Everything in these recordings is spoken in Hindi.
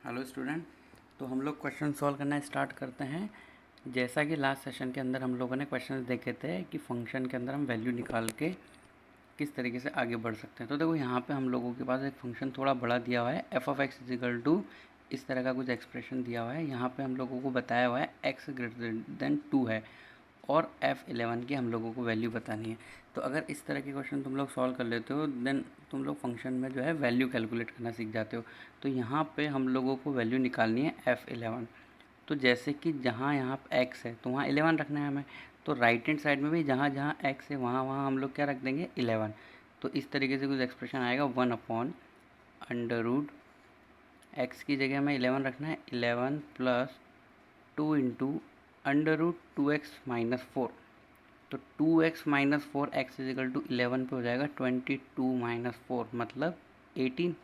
Hello student. तो हम लोग क्वेश्चन सॉल्व करना स्टार्ट करते हैं। जैसा कि लास्ट सेशन के अंदर हम लोगों ने क्वेश्चन देखे थे कि फंक्शन के अंदर हम वैल्यू निकाल के किस तरीके से आगे बढ़ सकते हैं। तो देखो यहाँ पे हम लोगों के पास एक फंक्शन थोड़ा बड़ा दिया हुआ है, f of x is equal to इस तरह का कुछ एक्सप्रेशन दिया हुआ है। यहाँ पे हम लोगों को बताया हुआ है एक्स ग्रेटर देन 2 है और F11 की हम लोगों को वैल्यू बतानी है। तो अगर इस तरह के क्वेश्चन तुम लोग सॉल्व कर लेते हो देन तुम लोग फंक्शन में जो है वैल्यू कैलकुलेट करना सीख जाते हो। तो यहाँ पे हम लोगों को वैल्यू निकालनी है F11। तो जैसे कि जहाँ यहाँ x है तो वहाँ 11 रखना है हमें। तो राइट हैंड साइड में भी जहाँ जहाँ x है वहाँ वहाँ हम लोग क्या रख देंगे 11। तो इस तरीके से कुछ एक्सप्रेशन आएगा 1/√। x की जगह में 11 रखना है, 11 प्लस 2 इंटू √2x-4। तो 2x minus 4 x is equal to 11 पे हो जाएगा 22 माइनस 4 मतलब 18।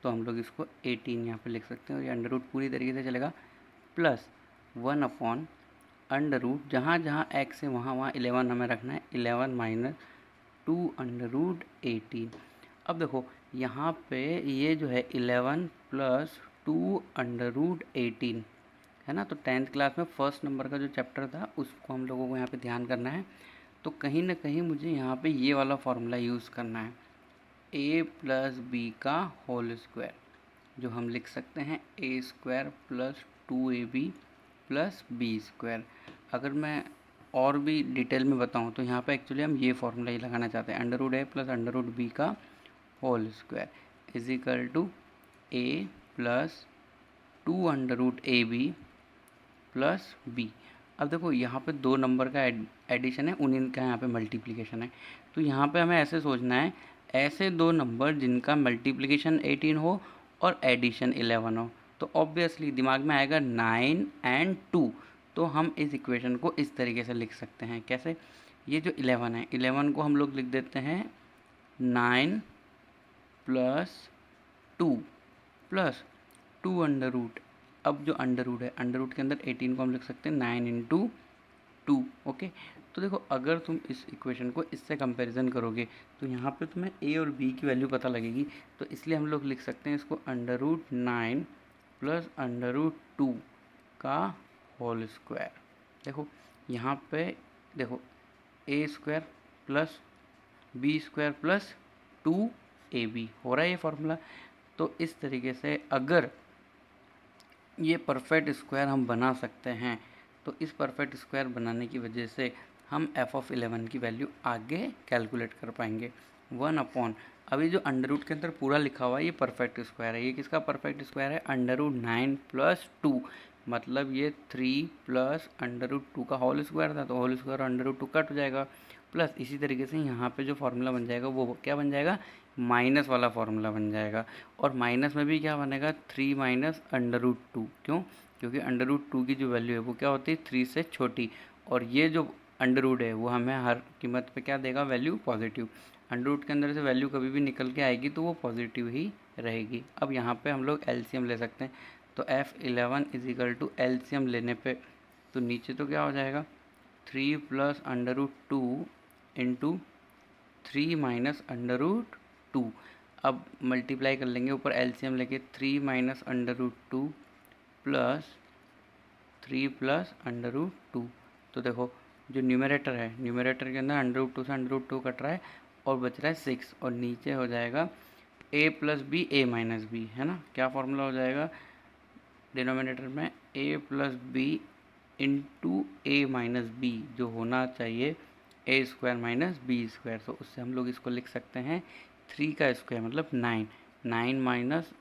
तो हम लोग इसको 18 यहाँ पे लिख सकते हैं और ये अंडर रूट पूरी तरीके से चलेगा। प्लस 1/√, जहाँ जहाँ एक्स है वहाँ वहाँ 11 हमें रखना है, 11 माइनस 2/18। अब देखो यहाँ पे ये जो है 11 प्लस 2/18 है ना। तो 10th क्लास में फर्स्ट नंबर का जो चैप्टर था उसको हम लोगों को यहाँ पे ध्यान करना है। तो कहीं ना कहीं मुझे यहाँ पे ये वाला फॉर्मूला यूज़ करना है, a प्लस बी का होल स्क्वायर, जो हम लिख सकते हैं a² plus 2ab plus B square. अगर मैं और भी डिटेल में बताऊँ तो यहाँ पे एक्चुअली हम ये फॉर्मूला ही लगाना चाहते हैं, √a प्लस √b का whole square is equal to a plus 2√ab plus b. अब देखो यहाँ पे दो नंबर का एडिशन है, उन्हीं का यहाँ पे मल्टीप्लिकेशन है। तो यहाँ पे हमें ऐसे सोचना है, ऐसे दो नंबर जिनका मल्टीप्लिकेशन 18 हो और एडिशन 11 हो। तो ऑब्वियसली दिमाग में आएगा 9 एंड 2। तो हम इस इक्वेशन को इस तरीके से लिख सकते हैं, कैसे? ये जो 11 है, 11 को हम लोग लिख देते हैं 9 प्लस 2 प्लस 2 अंडर रूट। अब जो अंडर रूट है, अंडर रूट के अंदर 18 को हम लिख सकते हैं 9 इंटू 2। ओके। तो देखो अगर तुम इस इक्वेशन को इससे कंपैरिजन करोगे तो यहाँ पे तुम्हें a और b की वैल्यू पता लगेगी। तो इसलिए हम लोग लिख सकते हैं इसको √9 प्लस √2 का होल स्क्वायर। देखो यहाँ पे देखो a² plus b² plus 2ab हो रहा है ये फॉर्मूला। तो इस तरीके से अगर ये परफेक्ट स्क्वायर हम बना सकते हैं तो इस परफेक्ट स्क्वायर बनाने की वजह से हम f(11) की वैल्यू आगे कैलकुलेट कर पाएंगे। 1/, अभी जो अंडर रूट के अंदर पूरा लिखा हुआ है ये परफेक्ट स्क्वायर है। ये किसका परफेक्ट स्क्वायर है? √9 प्लस 2, मतलब ये 3 प्लस √2 का होल स्क्वायर था। तो होल स्क्वायर √2 कट हो जाएगा। प्लस इसी तरीके से यहाँ पे जो फॉर्मूला बन जाएगा वो क्या बन जाएगा? माइनस वाला फॉर्मूला बन जाएगा। और माइनस में भी क्या बनेगा? 3 माइनस √2। क्यों? क्योंकि √2 की जो वैल्यू है वो क्या होती है? 3 से छोटी। और ये जो अंडर रूट है वो हमें हर कीमत पे क्या देगा? Value positive. अंडर रूट के अंदर से वैल्यू कभी भी निकल के आएगी तो वो पॉजिटिव ही रहेगी। अब यहाँ पे हम लोग एलसीएम ले सकते हैं। तो f(11) is equal to LCM लेने पे तो नीचे तो क्या हो जाएगा? 3 प्लस √2 इंटू 3 माइनस √2। अब मल्टीप्लाई कर लेंगे ऊपर एलसीएम लेके, 3 माइनस √2 प्लस 3 प्लस √2। तो देखो जो न्यूमरेटर है, न्यूमरेटर के अंदर √2 से √2 कट रहा है और बच रहा है 6। और नीचे हो जाएगा a plus b a minus b, है ना। क्या फॉर्मूला हो जाएगा डिनोमिनेटर में? a plus b into a minus b, जो होना चाहिए a² माइनस b²। तो उससे हम लोग इसको लिख सकते हैं 3 का स्क्वायर मतलब 9, 9 माइनस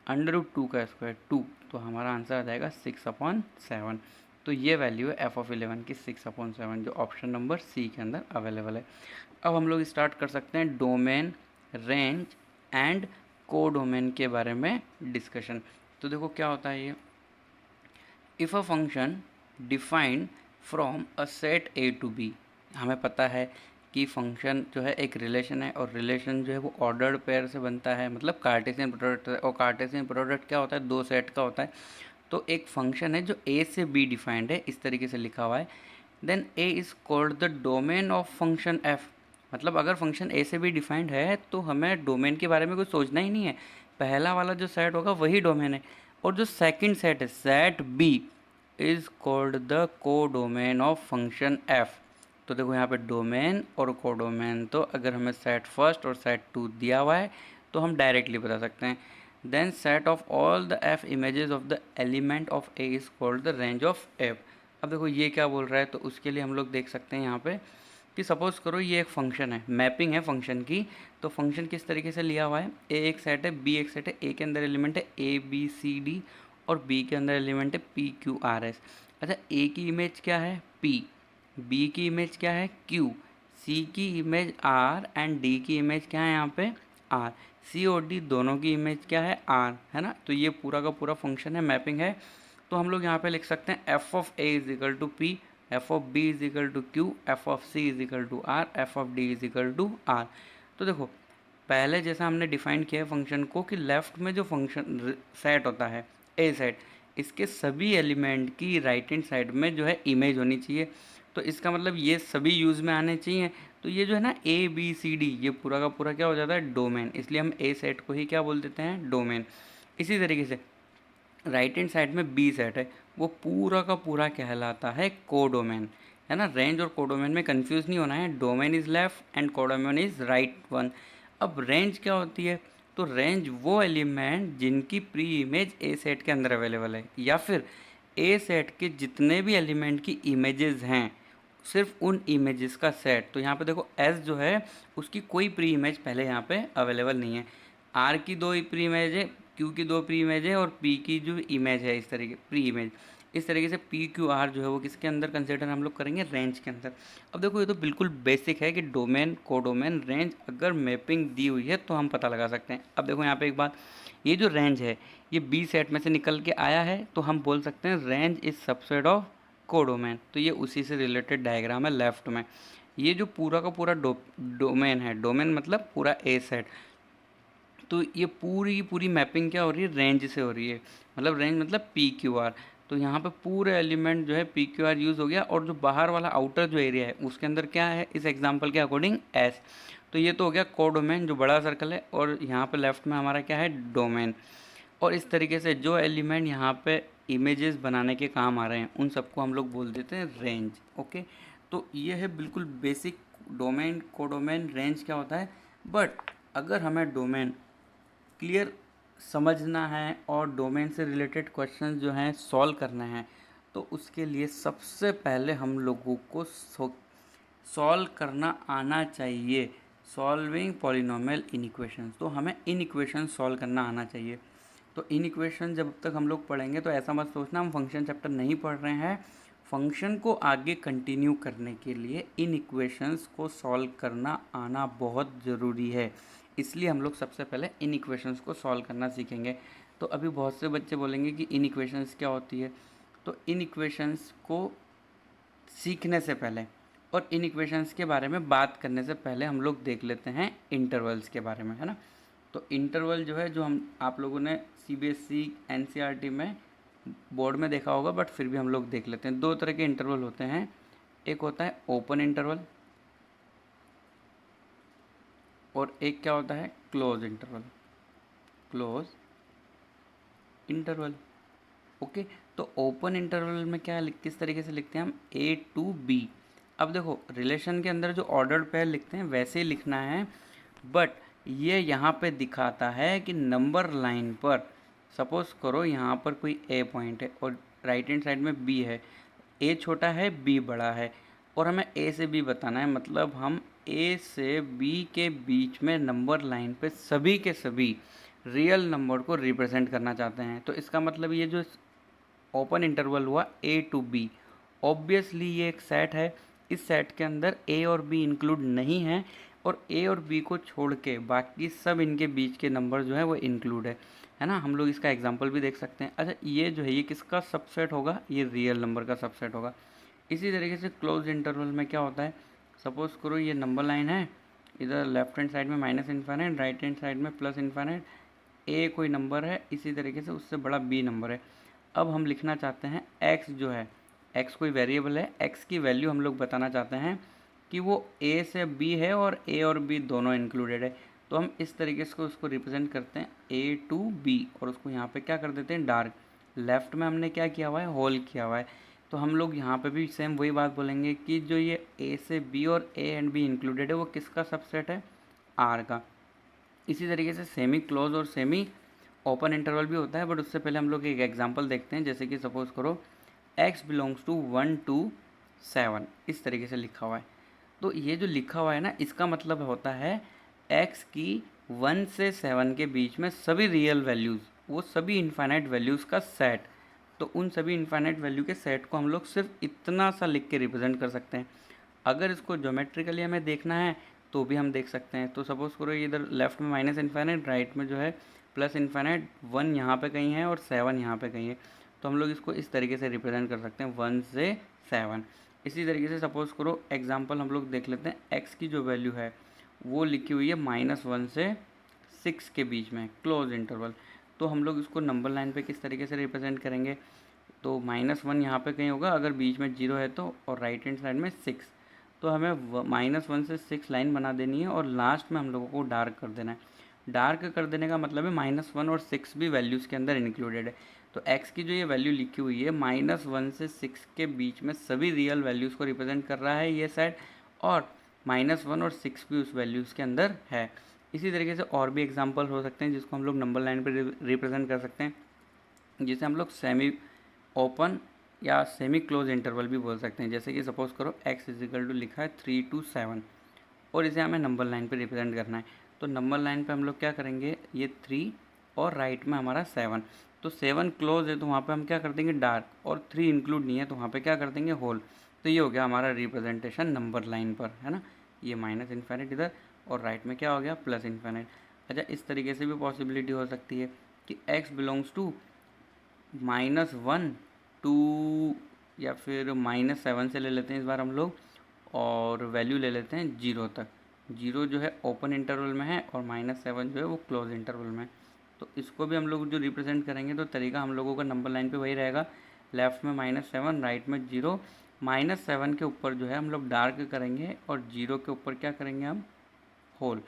√2 का स्क्वायर 2। तो हमारा आंसर आ जाएगा 6/7। तो ये वैल्यू है f(11) की 6/7, जो ऑप्शन नंबर सी के अंदर अवेलेबल है। अब हम लोग स्टार्ट कर सकते हैं डोमेन, रेंज एंड कोडोमेन के बारे में डिस्कशन। तो देखो क्या होता है ये, if a function defined from a set a to b। हमें पता है कि फंक्शन जो है एक रिलेशन है और रिलेशन जो है वो ऑर्डर्ड पेयर से बनता है, मतलब कार्टेशियन प्रोडक्ट। और कार्टेशियन प्रोडक्ट क्या होता है? दो सेट का होता है। तो एक फंक्शन है जो a से b डिफाइंड है, इस तरीके से लिखा हुआ है। Then a is called the domain of function f। मतलब अगर फंक्शन a से b डिफाइंड है तो हमें डोमेन के बारे में कुछ सोचना ही नहीं है, पहला वाला जो सेट होगा वही डोमेन है। और जो सेकंड सेट है set b is called the codomain of function f. तो देखो यहाँ पे डोमेन और कोडोमेन, तो अगर हमें सेट फर्स्ट और सेट टू दिया हुआ है तो हम डायरेक्टली बता सकते हैं। Then set of all the f images of the element of A is called the range of f. अब देखो ये क्या बोल रहा है, तो उसके लिए हम लोग देख सकते हैं यहाँ पे कि सपोज करो ये एक फंक्शन है, मैपिंग है फंक्शन की। तो फंक्शन किस तरीके से लिया हुआ है, ए एक सेट है, बी एक सेट है। ए के अंदर एलिमेंट है ए बी सी डी और बी के अंदर एलिमेंट है पी क्यू आर एस। अच्छा, ए की इमेज क्या है पी, बी की इमेज क्या है क्यू, सी की इमेज आर एंड डी की इमेज क्या है यहाँ पे आर। सी और डी दोनों की इमेज क्या है आर, है ना। तो ये पूरा का पूरा फंक्शन है, मैपिंग है। तो हम लोग यहाँ पे लिख सकते हैं f of A is equal to p, f of b is equal to q, f of c is equal to r, f of d is equal to r. तो देखो पहले जैसा हमने डिफाइन किया है फंक्शन को कि लेफ्ट में जो फंक्शन सेट होता है ए सेट, इसके सभी एलिमेंट की राइट हैंड साइड में जो है इमेज होनी चाहिए। तो इसका मतलब ये सभी यूज़ में आने चाहिए। तो ये जो है ना ए बी सी डी, ये पूरा का पूरा क्या हो जाता है डोमेन, इसलिए हम ए सेट को ही क्या बोल देते हैं डोमेन। इसी तरीके से राइट हैंड साइड में बी सेट है, वो पूरा का पूरा कहलाता है कोडोमेन, है ना। रेंज और कोडोमेन में कंफ्यूज नहीं होना है, domain is left and codomain is right one. अब रेंज क्या होती है, तो रेंज वो एलिमेंट जिनकी प्री इमेज ए सेट के अंदर अवेलेबल है, या फिर ए सेट के जितने भी एलिमेंट की इमेजेस हैं सिर्फ उन इमेजेस का सेट। तो यहाँ पे देखो एस जो है उसकी कोई प्री इमेज पहले यहाँ पे अवेलेबल नहीं है, आर की दो प्री इमेज है, क्यू की दो प्री इमेज है और पी की जो इमेज है इस तरीके प्री इमेज, इस तरीके से पी क्यू आर जो है वो किसके अंदर कंसिडर हम लोग करेंगे रेंज के अंदर। अब देखो ये तो बिल्कुल बेसिक है कि डोमेन कोडोमेन रेंज अगर मैपिंग दी हुई है तो हम पता लगा सकते हैं। अब देखो यहाँ पे एक बात, ये जो रेंज है ये बी सेट में से निकल के आया है, तो हम बोल सकते हैं range is subset of codomain. तो ये उसी से रिलेटेड डायग्राम है लेफ्ट में। ये जो पूरा का पूरा डोमेन है, डोमेन मतलब पूरा ए सेट, तो ये पूरी की पूरी मैपिंग क्या हो रही है रेंज से हो रही है। मतलब रेंज मतलब पी क्यू आर। तो यहाँ पे पूरे एलिमेंट जो है पी क्यू आर यूज़ हो गया, और जो बाहर वाला आउटर जो एरिया है उसके अंदर क्या है इस एग्जांपल के अकॉर्डिंग एस। तो ये तो हो गया कोडोमेन जो बड़ा सर्कल है, और यहाँ पे लेफ्ट में हमारा क्या है डोमेन। और इस तरीके से जो एलिमेंट यहाँ पे इमेजेस बनाने के काम आ रहे हैं उन सबको हम लोग बोल देते हैं रेंज। ओके, तो ये है बिल्कुल बेसिक डोमेन कोडोमेन रेंज क्या होता है। बट अगर हमें डोमेन क्लियर समझना है और डोमेन से रिलेटेड क्वेश्चंस जो हैं सॉल्व करने हैं, तो उसके लिए सबसे पहले हम लोगों को सॉल्व करना आना चाहिए सॉल्विंग पॉलिनोमियल इनइक्वेशंस। तो हमें इनइक्वेशन सॉल्व करना आना चाहिए। तो इनइक्वेशन जब तक हम लोग पढ़ेंगे तो ऐसा मत सोचना हम फंक्शन चैप्टर नहीं पढ़ रहे हैं। फंक्शन को आगे कंटिन्यू करने के लिए इनइक्वेशंस को सॉल्व करना आना बहुत ज़रूरी है, इसलिए हम लोग सबसे पहले इन इक्वेशंस को सॉल्व करना सीखेंगे। तो अभी बहुत से बच्चे बोलेंगे कि इन इक्वेशंस क्या होती है। तो इन इक्वेशंस को सीखने से पहले और इन इक्वेशंस के बारे में बात करने से पहले हम लोग देख लेते हैं इंटरवल्स के बारे में, है ना। तो इंटरवल जो है जो हम आप लोगों ने CBSE NCERT में बोर्ड में देखा होगा, बट फिर भी हम लोग देख लेते हैं। दो तरह के इंटरवल होते हैं, एक होता है ओपन इंटरवल और एक क्या होता है close interval. Close interval, okay. तो ओपन इंटरवल में क्या किस तरीके से लिखते हैं हम A to B। अब देखो रिलेशन के अंदर जो ऑर्डर्ड पेयर लिखते हैं वैसे ही लिखना है, बट ये यहाँ पे दिखाता है कि नंबर लाइन पर सपोज करो यहाँ पर कोई A पॉइंट है और राइट हैंड साइड में B है, A छोटा है B बड़ा है और हमें A से B बताना है। मतलब हम A से B के बीच में नंबर लाइन पे सभी के सभी रियल नंबर को रिप्रेजेंट करना चाहते हैं। तो इसका मतलब ये जो ओपन इंटरवल हुआ A to B, ऑब्वियसली ये एक सेट है, इस सेट के अंदर A और B इंक्लूड नहीं है और A और B को छोड़ के बाकी सब इनके बीच के नंबर जो है वो इंक्लूड है ना। हम लोग इसका एग्जांपल भी देख सकते हैं। अच्छा, ये जो है ये किसका सबसेट होगा, ये रियल नंबर का सबसेट होगा। इसी तरीके से क्लोज इंटरवल में क्या होता है, सपोज करो ये नंबर लाइन है, इधर लेफ्ट हैंड साइड में minus infinite, right hand side में प्लस इन्फाइनाइट, A कोई नंबर है, इसी तरीके से उससे बड़ा B नंबर है। अब हम लिखना चाहते हैं x जो है, x कोई वेरिएबल है, x की वैल्यू हम लोग बताना चाहते हैं कि वो A से B है और A और B दोनों इंक्लूडेड है। तो हम इस तरीके से उसको रिप्रेजेंट करते हैं A to B, और उसको यहाँ पे क्या कर देते हैं डार्क। लेफ्ट में हमने क्या किया हुआ है, होल किया हुआ है। तो हम लोग यहाँ पे भी सेम वही बात बोलेंगे कि जो ये A से B और A एंड B इंक्लूडेड है वो किसका सबसेट है, R का। इसी तरीके से सेमी क्लोज और सेमी ओपन इंटरवल भी होता है, बट उससे पहले हम लोग एक एग्जांपल देखते हैं। जैसे कि सपोज करो x बिलोंग्स टू 1 to 7, इस तरीके से लिखा हुआ है। तो ये जो लिखा हुआ है ना, इसका मतलब होता है x की 1 से 7 के बीच में सभी रियल वैल्यूज़, वो सभी इनफाइनाइट वैल्यूज़ का सेट। तो उन सभी इनफाइनाइट वैल्यू के सेट को हम लोग सिर्फ इतना सा लिख के रिप्रेजेंट कर सकते हैं। अगर इसको ज्योमेट्रिकली हमें देखना है तो भी हम देख सकते हैं। तो सपोज करो इधर लेफ्ट में माइनस इन्फाइनाइट, राइट में जो है प्लस इन्फाइनाइट, 1 यहाँ पे कहीं है और 7 यहाँ पे कहीं है। तो हम लोग इसको इस तरीके से रिप्रेजेंट कर सकते हैं 1 से 7। इसी तरीके से सपोज करो एग्जांपल हम लोग देख लेते हैं। x की जो वैल्यू है वो लिखी हुई है -1 से 6 के बीच में, क्लोज इंटरवल। तो हम लोग इसको नंबर लाइन पे किस तरीके से रिप्रेजेंट करेंगे, तो -1 यहाँ पे कहीं होगा अगर बीच में 0 है तो, और राइट हैंड साइड में 6। तो हमें -1 से 6 लाइन बना देनी है और लास्ट में हम लोगों को डार्क कर देना है। डार्क कर देने का मतलब है -1 और 6 भी वैल्यूज़ के अंदर इंक्लूडेड है। तो x की जो ये वैल्यू लिखी हुई है -1 से 6 के बीच में सभी रियल वैल्यूज़ को रिप्रेजेंट कर रहा है ये साइड, और -1 और 6 भी उस वैल्यूज़ के अंदर है। इसी तरीके से और भी एग्जांपल हो सकते हैं जिसको हम लोग नंबर लाइन पर रिप्रेजेंट कर सकते हैं, जिसे हम लोग सेमी ओपन या सेमी क्लोज इंटरवल भी बोल सकते हैं। जैसे कि सपोज करो x इजिकल टू लिखा है 3 to 7, और इसे हमें नंबर लाइन पे रिप्रेजेंट करना है। तो नंबर लाइन पे हम लोग क्या करेंगे, ये 3 और राइट में हमारा 7। तो 7 क्लोज है तो वहाँ पे हम क्या कर देंगे डार्क, और 3 इंक्लूड नहीं है तो वहाँ पे क्या कर देंगे होल। तो ये हो गया हमारा रिप्रेजेंटेशन नंबर लाइन पर, है ना। ये माइनस इन्फाइनाइट इधर, और राइट में क्या हो गया प्लस इन्फाइनाइट। अच्छा, इस तरीके से भी पॉसिबिलिटी हो सकती है कि x बिलोंग्स टू -1 टू, या फिर -7 से ले लेते हैं इस बार हम लोग, और वैल्यू ले लेते हैं 0 तक। 0 जो है ओपन इंटरवल में है और -7 जो है वो क्लोज इंटरवल में। तो इसको भी हम लोग जो रिप्रेजेंट करेंगे तो तरीका हम लोगों का नंबर लाइन पे वही रहेगा, लेफ्ट में -7, राइट में 0। -7 के ऊपर जो है हम लोग डार्क करेंगे और 0 के ऊपर क्या करेंगे हम, होल।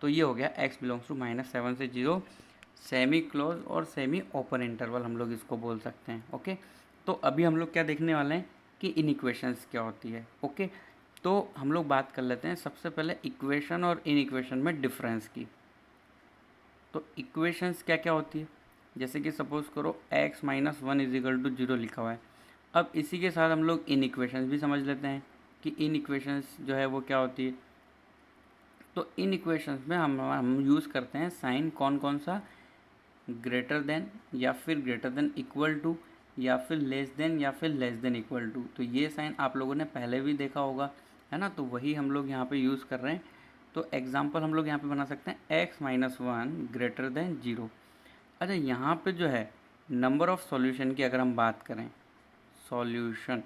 तो ये हो गया x बिलोंग्स टू -7 से 0, सेमी क्लोज और सेमी ओपन इंटरवल हम लोग इसको बोल सकते हैं। ओके, तो अभी हम लोग क्या देखने वाले हैं कि इनइक्वेशंस क्या होती है। ओके, तो हम लोग बात कर लेते हैं सबसे पहले इक्वेशन और इनइक्वेशन में डिफरेंस की। तो इक्वेशंस क्या क्या होती है, जैसे कि सपोज करो x - 1 इजिकल टू 0 लिखा हुआ है। अब इसी के साथ हम लोग इनइक्वेशंस भी समझ लेते हैं कि इनइक्वेशंस जो है वो क्या होती है। तो इन इक्वेशंस में हम यूज़ करते हैं साइन कौन कौन सा, ग्रेटर देन, या फिर ग्रेटर देन इक्वल टू, या फिर लेस देन, या फिर लेस देन इक्वल टू। तो ये साइन आप लोगों ने पहले भी देखा होगा, है ना। तो वही हम लोग यहाँ पे यूज़ कर रहे हैं। तो एग्जांपल हम लोग यहाँ पे बना सकते हैं x - 1 ग्रेटर देन 0। अच्छा, यहाँ पे जो है नंबर ऑफ़ सॉल्यूशन की अगर हम बात करें, सॉल्यूशन,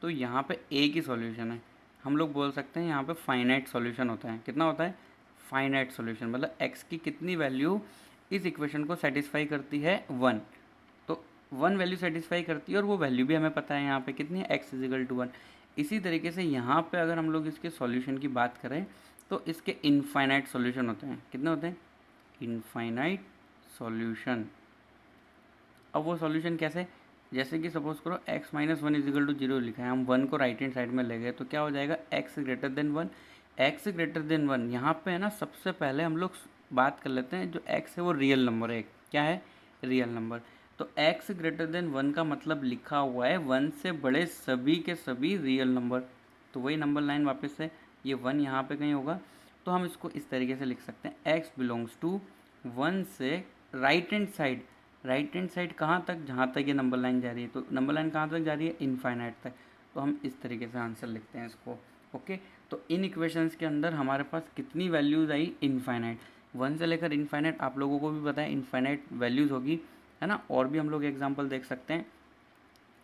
तो यहाँ पे एक ही सॉल्यूशन है। हम लोग बोल सकते हैं यहाँ पे फाइनाइट सॉल्यूशन होता है। कितना होता है, फाइनाइट सॉल्यूशन, मतलब x की कितनी वैल्यू इस इक्वेशन को सेटिस्फाई करती है, 1। तो 1 वैल्यू सेटिस्फाई करती है, और वो वैल्यू भी हमें पता है यहाँ पे कितनी है, x इजिकल टू 1। इसी तरीके से यहाँ पे अगर हम लोग इसके सॉल्यूशन की बात करें तो इसके इनफाइनाइट सॉल्यूशन होते हैं। कितने होते हैं, इनफाइनाइट सॉल्यूशन। अब वो सॉल्यूशन कैसे, जैसे कि सपोज करो x - 1 इजिकल टू 0 लिखा है, हम 1 को राइट हैंड साइड में ले गए तो क्या हो जाएगा, x greater than 1। x greater than 1 यहाँ पे है ना, सबसे पहले हम लोग बात कर लेते हैं जो x है वो रियल नंबर है। क्या है, रियल नंबर। तो x ग्रेटर देन 1 का मतलब लिखा हुआ है 1 से बड़े सभी के सभी रियल नंबर। तो वही नंबर लाइन वापस से, ये 1 यहाँ पे कहीं होगा। तो हम इसको इस तरीके से लिख सकते हैं, x बिलोंग्स टू 1 से right hand side, right hand side कहाँ तक, जहाँ तक ये नंबर लाइन जा रही है। तो नंबर लाइन कहाँ तक जा रही है, इनफाइनाइट तक। तो हम इस तरीके से आंसर लिखते हैं इसको। ओके, तो इन इक्वेशंस के अंदर हमारे पास कितनी वैल्यूज़ आई, इनफाइनाइट। 1 से लेकर इनफाइनाइट, आप लोगों को भी पता है इनफाइनाइट वैल्यूज़ होगी, है ना। और भी हम लोग एग्जाम्पल देख सकते हैं,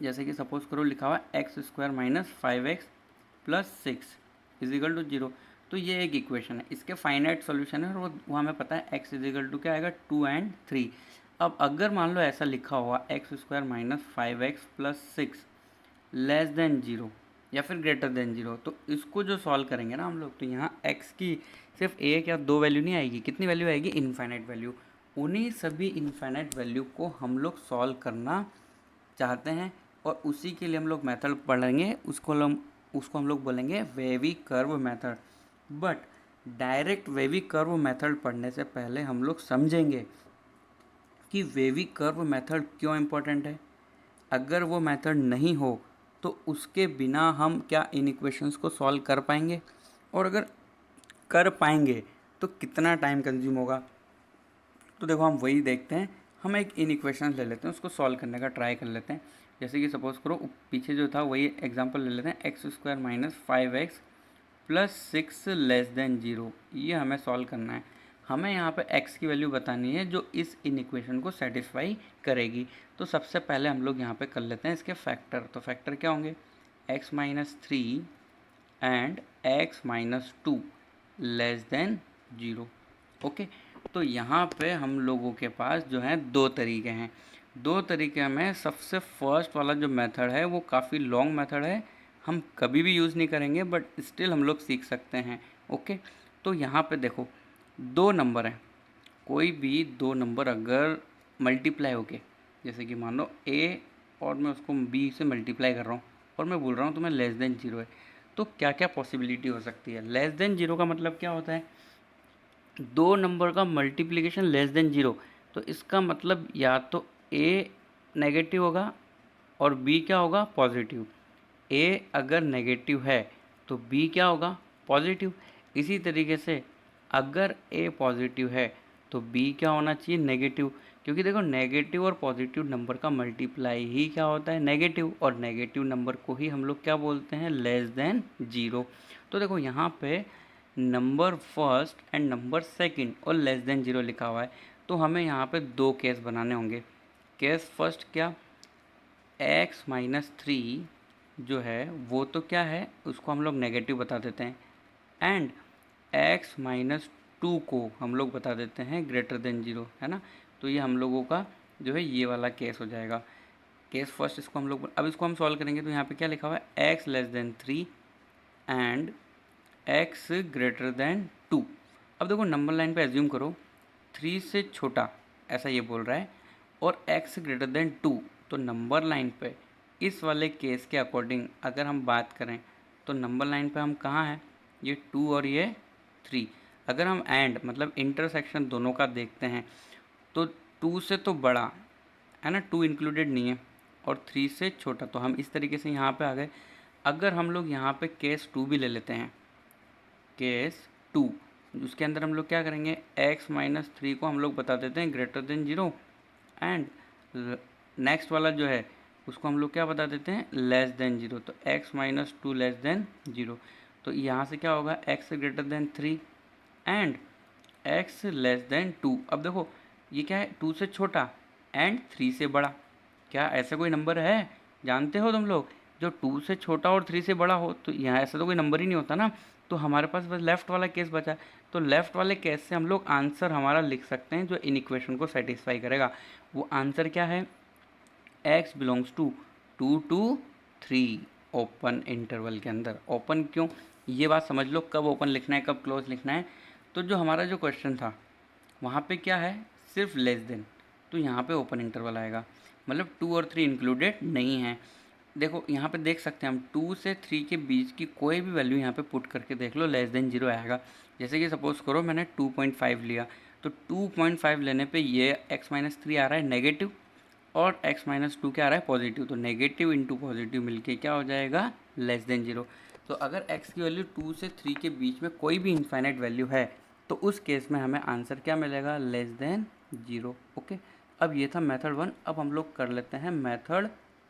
जैसे कि सपोज करो लिखा हुआ है x² - 5x + 6 इजिकल टू 0। तो ये एक इक्वेशन है, इसके फाइनाइट सॉल्यूशन है, और वो हमें पता है x इजिकल टू क्या आएगा, 2 और 3। अब अगर मान लो ऐसा लिखा हुआ x² - 5x + 6 लेस देन 0, या फिर ग्रेटर देन 0। तो इसको जो सॉल्व करेंगे ना हम लोग, तो यहाँ x की सिर्फ एक या दो वैल्यू नहीं आएगी, कितनी वैल्यू आएगी, इनफाइनाइट वैल्यू। उन्हीं सभी इनफाइनाइट वैल्यू को हम लोग सॉल्व करना चाहते हैं, और उसी के लिए हम लोग मेथड पढ़ेंगे, उसको हम लोग बोलेंगे wavy curve method. But direct wavy curve method पढ़ने से पहले हम लोग समझेंगे कि वेवी कर्व मेथड क्यों इम्पोर्टेंट है। अगर वो मेथड नहीं हो तो उसके बिना हम क्या इन इक्वेशंस को सॉल्व कर पाएंगे, और अगर कर पाएंगे तो कितना टाइम कंज्यूम होगा। तो देखो हम वही देखते हैं, हम एक इन इक्वेशन ले लेते हैं, उसको सॉल्व करने का ट्राई कर लेते हैं। जैसे कि सपोज करो पीछे जो था वही एग्जांपल ले लेते हैं, x² - 5x + 6 लेस देन 0। ये हमें सॉल्व करना है। हमें यहाँ पे x की वैल्यू बतानी है जो इस इन इक्वेशन को सेटिस्फाई करेगी। तो सबसे पहले हम लोग यहाँ पे कर लेते हैं इसके फैक्टर। तो फैक्टर क्या होंगे, x - 3 and x - 2 less than 0। Okay, तो यहाँ पे हम लोगों के पास जो है दो तरीके हैं। दो तरीके में सबसे फर्स्ट वाला जो मेथड है वो काफ़ी लॉन्ग मेथड है, हम कभी भी यूज़ नहीं करेंगे, बट स्टिल हम लोग सीख सकते हैं। ओके, तो यहाँ पे देखो दो नंबर हैं, कोई भी दो नंबर अगर मल्टीप्लाई होके, जैसे कि मान लो a और मैं उसको b से मल्टीप्लाई कर रहा हूँ और मैं बोल रहा हूँ तुम्हें लेस देन 0 है, तो क्या क्या पॉसिबिलिटी हो सकती है। लेस देन 0 का मतलब क्या होता है, दो नंबर का मल्टीप्लिकेशन लेस देन 0। तो इसका मतलब या तो a नेगेटिव होगा और b क्या होगा, पॉजिटिव। a अगर नेगेटिव है तो b क्या होगा, पॉजिटिव। इसी तरीके से अगर a पॉजिटिव है तो b क्या होना चाहिए, नेगेटिव। क्योंकि देखो नेगेटिव और पॉजिटिव नंबर का मल्टीप्लाई ही क्या होता है, नेगेटिव, और नेगेटिव नंबर को ही हम लोग क्या बोलते हैं, लेस देन 0। तो देखो यहाँ पे number first and number second और लेस देन 0 लिखा हुआ है, तो हमें यहाँ पे दो केस बनाने होंगे। केस फर्स्ट क्या, x - 3 जो है वो तो क्या है, उसको हम लोग नेगेटिव बता देते हैं, एंड x - 2 को हम लोग बता देते हैं ग्रेटर देन 0, है ना। तो ये हम लोगों का जो है ये वाला केस हो जाएगा। केस फर्स्ट इसको हम लोग, अब इसको हम सॉल्व करेंगे तो यहाँ पे क्या लिखा हुआ है, x less than 3 and x greater than 2। अब देखो नंबर लाइन पे एज्यूम करो 3 से छोटा, ऐसा ये बोल रहा है, और x ग्रेटर देन 2। तो नंबर लाइन पे इस वाले केस के अकॉर्डिंग अगर हम बात करें तो नंबर लाइन पे हम कहाँ हैं, ये 2 और ये 3। अगर हम एंड मतलब इंटरसेक्शन दोनों का देखते हैं तो 2 से तो बड़ा है ना, 2 इंक्लूडेड नहीं है, और 3 से छोटा, तो हम इस तरीके से यहाँ पे आ गए। अगर हम लोग यहाँ पे केस 2 भी ले लेते हैं, केस 2, उसके अंदर हम लोग क्या करेंगे, x - 3 को हम लोग बता देते हैं ग्रेटर देन 0, एंड नेक्स्ट वाला जो है उसको हम लोग क्या बता देते हैं, लेस देन 0। तो x - 2 लेस देन 0। तो यहाँ से क्या होगा, x greater than 3 and x less than 2। अब देखो ये क्या है, 2 से छोटा एंड 3 से बड़ा। क्या ऐसा कोई नंबर है, जानते हो तुम लोग, जो 2 से छोटा और 3 से बड़ा हो, तो यहाँ ऐसा तो कोई नंबर ही नहीं होता ना। तो हमारे पास बस लेफ़्ट वाला केस बचा है, तो लेफ़्ट वाले केस से हम लोग आंसर हमारा लिख सकते हैं जो इन इक्वेशन को सेटिस्फाई करेगा। वो आंसर क्या है, x belongs to 2 to 3 open interval के अंदर। ओपन क्यों, ये बात समझ लो, कब ओपन लिखना है कब क्लोज लिखना है। तो जो हमारा जो क्वेश्चन था वहाँ पे क्या है, सिर्फ लेस देन, तो यहाँ पे ओपन इंटरवल आएगा, मतलब 2 और 3 इंक्लूडेड नहीं है। देखो यहाँ पे देख सकते हैं हम 2 से 3 के बीच की कोई भी वैल्यू यहाँ पे पुट करके देख लो, लेस देन 0 आएगा। जैसे कि सपोज करो मैंने 2.5 लिया, तो 2.5 लेने पे ये x - 3 आ रहा है नेगेटिव, और x - 2 क्या आ रहा है, पॉजिटिव। तो नेगेटिव इंटू पॉजिटिव मिलके क्या हो जाएगा, लेस देन 0। तो अगर x की वैल्यू 2 से 3 के बीच में कोई भी इनफाइनाइट वैल्यू है तो उस केस में हमें आंसर क्या मिलेगा, लेस देन 0। ओके, अब ये था मेथड 1। अब हम लोग कर लेते हैं मेथड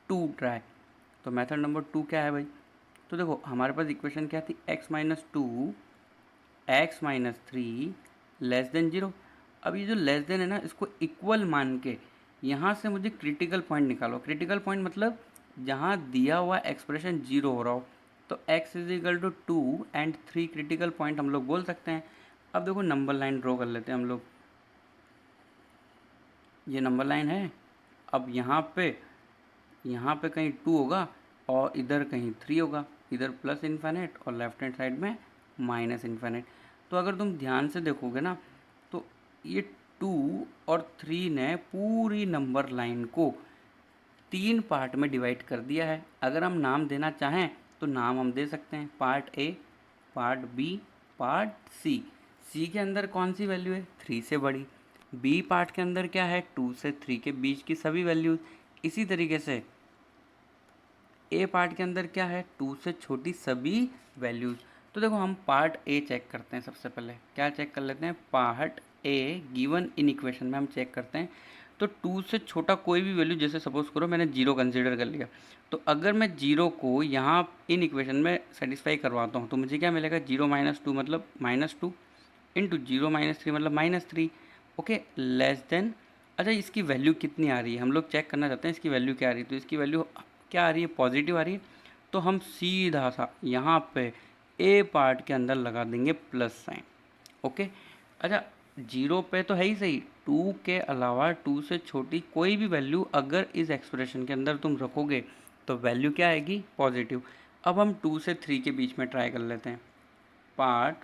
2 ट्राई। तो मेथड नंबर 2 क्या है भाई, तो देखो हमारे पास इक्वेशन क्या थी, x - 2 x - 3 लेस देन 0। अब ये जो लेस देन है ना, इसको इक्वल मान के यहाँ से मुझे क्रिटिकल पॉइंट निकालो। क्रिटिकल पॉइंट मतलब जहाँ दिया हुआ एक्सप्रेशन 0 हो रहा हो, तो x = 2 एंड 3 क्रिटिकल पॉइंट हम लोग बोल सकते हैं। अब देखो नंबर लाइन ड्रॉ कर लेते हैं हम लोग, ये नंबर लाइन है। अब यहाँ पे कहीं 2 होगा और इधर कहीं 3 होगा, इधर प्लस इन्फिनिट और लेफ्ट हैंड साइड में माइनस इन्फिनिट। तो अगर तुम ध्यान से देखोगे ना तो ये 2 और 3 ने पूरी नंबर लाइन को 3 पार्ट में डिवाइड कर दिया है। अगर हम नाम देना चाहें तो नाम हम दे सकते हैं, part A, part B, part C. C के अंदर कौन सी वैल्यू है, 3 से बड़ी। बी पार्ट के अंदर क्या है, 2 से 3 के बीच की सभी वैल्यूज। इसी तरीके से ए पार्ट के अंदर क्या है, 2 से छोटी सभी वैल्यूज। तो देखो हम पार्ट ए चेक करते हैं। सबसे पहले क्या चेक कर लेते हैं, part A given in equation में हम चेक करते हैं। तो 2 से छोटा कोई भी वैल्यू, जैसे सपोज करो मैंने 0 कंसीडर कर लिया, तो अगर मैं 0 को यहाँ इन इक्वेशन में सेटिस्फाई करवाता हूँ तो मुझे क्या मिलेगा, 0 - 2 मतलब -2 इंटू 0 - 3 मतलब -3। Okay, less than. अच्छा, इसकी वैल्यू कितनी आ रही है, हम लोग चेक करना चाहते हैं इसकी वैल्यू क्या आ रही है। तो इसकी वैल्यू क्या आ रही है, पॉजिटिव आ रही है। तो हम सीधा सा यहाँ पे ए पार्ट के अंदर लगा देंगे प्लस साइन। ओके, अच्छा 0 पे तो है ही सही, 2 के अलावा 2 से छोटी कोई भी वैल्यू अगर इस एक्सप्रेशन के अंदर तुम रखोगे तो वैल्यू क्या आएगी, पॉजिटिव। अब हम 2 से 3 के बीच में ट्राई कर लेते हैं, पार्ट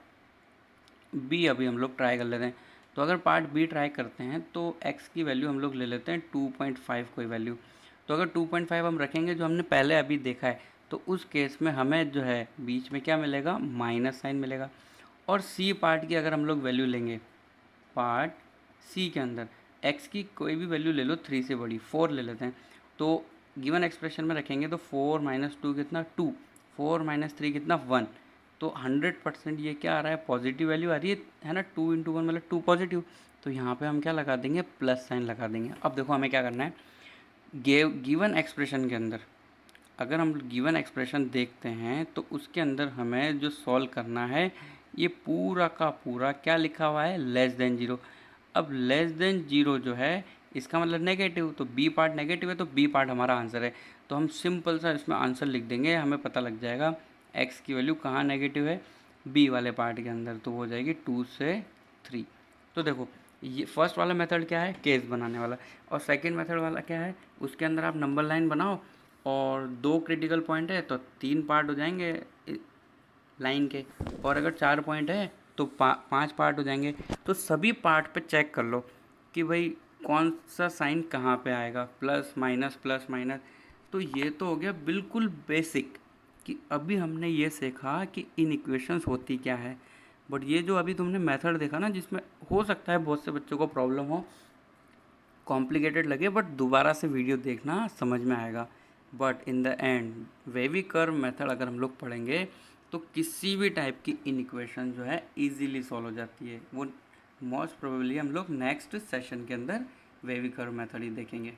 बी अभी हम लोग ट्राई कर लेते हैं। तो अगर पार्ट बी ट्राई करते हैं तो x की वैल्यू हम लोग ले लेते हैं 2.5 कोई वैल्यू। तो अगर 2.5 हम रखेंगे जो हमने पहले अभी देखा है, तो उस केस में हमें जो है बीच में क्या मिलेगा, माइनस साइन मिलेगा। और सी पार्ट की अगर हम लोग वैल्यू लेंगे, पार्ट सी के अंदर x की कोई भी वैल्यू ले लो 3 से बड़ी, 4 ले लेते हैं। तो गिवन एक्सप्रेशन में रखेंगे तो 4 - 2 कितना, 2, 4 - 3 कितना, 1। तो 100% ये क्या आ रहा है, पॉजिटिव वैल्यू आ रही है ना, 2 × 1 मतलब 2 पॉजिटिव। तो यहाँ पे हम क्या लगा देंगे, प्लस साइन लगा देंगे। अब देखो हमें क्या करना है, गिवन एक्सप्रेशन के अंदर अगर हम गिवन एक्सप्रेशन देखते हैं तो उसके अंदर हमें जो सॉल्व करना है, ये पूरा का पूरा क्या लिखा हुआ है, लेस देन 0। अब लेस देन 0 जो है इसका मतलब नेगेटिव, तो बी पार्ट नेगेटिव है तो बी पार्ट हमारा आंसर है। तो हम सिंपल सा इसमें आंसर लिख देंगे, हमें पता लग जाएगा x की वैल्यू कहाँ नेगेटिव है, बी वाले पार्ट के अंदर, तो हो जाएगी 2 से 3। तो देखो ये फर्स्ट वाला मेथड क्या है, केस बनाने वाला, और सेकंड मेथड वाला क्या है, उसके अंदर आप नंबर लाइन बनाओ और 2 क्रिटिकल पॉइंट है तो 3 पार्ट हो जाएंगे लाइन के, और अगर 4 पॉइंट है तो 5 पार्ट हो जाएंगे। तो सभी पार्ट पे चेक कर लो कि भाई कौन सा साइन कहाँ पे आएगा, प्लस माइनस प्लस माइनस। तो ये तो हो गया बिल्कुल बेसिक कि अभी हमने ये सीखा कि इन इक्वेशंस होती क्या है। बट ये जो अभी तुमने मेथड देखा ना, जिसमें हो सकता है बहुत से बच्चों को प्रॉब्लम हो, कॉम्प्लिकेटेड लगे, बट दोबारा से वीडियो देखना समझ में आएगा। But in the end wavy curve method अगर हम लोग पढ़ेंगे तो किसी भी टाइप की इन इक्वेशन जो है इजीली सॉल्व हो जाती है। वो मोस्ट प्रोबेबली हम लोग नेक्स्ट सेशन के अंदर वेवी कर्व मेथड ही देखेंगे।